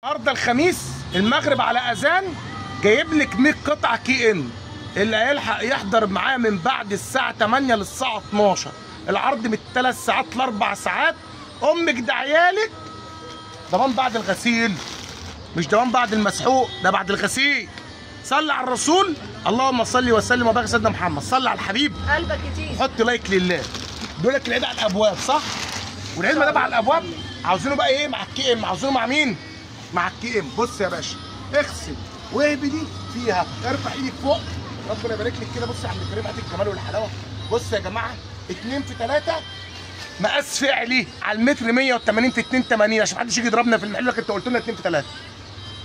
النهارده الخميس المغرب على اذان جايب لك 100 قطعه كي ان. اللي هيلحق يحضر معايا من بعد الساعه 8 للساعه 12. العرض من 3 ساعات ل 4 ساعات. امك ده عيالك ضمان بعد الغسيل، مش ضمان بعد المسحوق، ده بعد الغسيل. صلي على الرسول، اللهم صل وسلم وبارك سيدنا محمد. صلي على الحبيب قلبك كتير. حط لايك لله. بيقول لك العيد على الابواب صح؟ والعيد ما دام على الابواب عاوزينه بقى ايه مع الكي ام؟ عاوزينه مع مين؟ مع الكي ام. بص يا باشا، اغسل واهبي دي فيها، ارفع ايدك فوق، ربنا يبارك لك كده. بص يا عم الكريم، هات الجمال والحلاوه. بص يا جماعه 2 في 3 مقاس فعلي على المتر 180 في 82 عشان محدش يجي يضربنا في المحل لك انت قلت لنا 2 في 3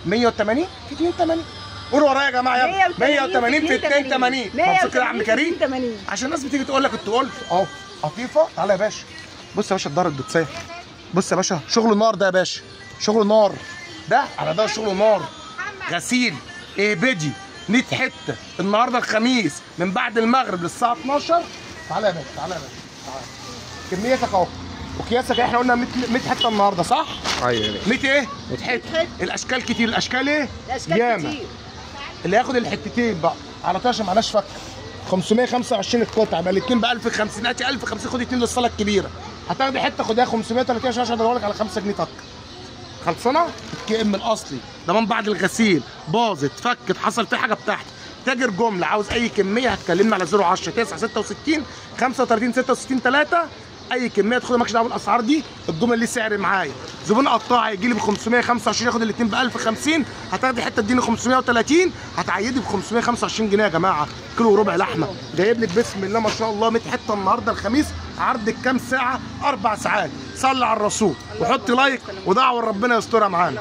180 في 82. قولوا ورايا يا جماعه يلا 180 في 82. مبسوط كده يا عم كريم؟ عشان الناس بتيجي تقول لك انتوا قلت اهو قطيفه. تعالى يا باشا، بص يا باشا الدار الدوتسيه. بص يا باشا شغل نار ده يا باشا، شغل نار ده على ده، شغل نار. غسيل اهبدي 100 حته النهارده الخميس من بعد المغرب للساعه 12. تعالى يا باشا، تعالى يا باشا، تعالى. كميتك اهو وقياسك. احنا قلنا 100 حته النهارده صح؟ ايوه 100 ايه؟ 100 حته. الاشكال كتير، الاشكال ايه؟ الاشكال ياما. كتير. اللي ياخد الحتتين بقى على طاشه معناش فك 525 القطعه، يبقى الاثنين ب 1050. هاتي 1050 خدي 2 للصاله الكبيره. هتاخدي حته خديها 530 عشان ادور لك على 5 جنيه تك. خلصانه؟ الكي ام الاصلي ضمان بعد الغسيل، باظت فكت حصل فيه حاجه بتاعتي. تاجر جمله عاوز اي كميه هتكلمنا على 010 966 35 66 3. اي كميه تاخدها مالكش دعوه بالاسعار دي. الجمله ليه سعر معايا. زبون قطاع هيجي لي ب 525 ياخد الاثنين ب 1050. هتاخدي حته اديني 530 هتعيدي ب 525 جنيه يا جماعه. كيلو وربع لحمه جايب لك بسم الله ما شاء الله 100 حته النهارده الخميس. عرض كام ساعه؟ 4 ساعات. صلي على الرسول وحط لايك ودعوه ربنا يسترها معانا.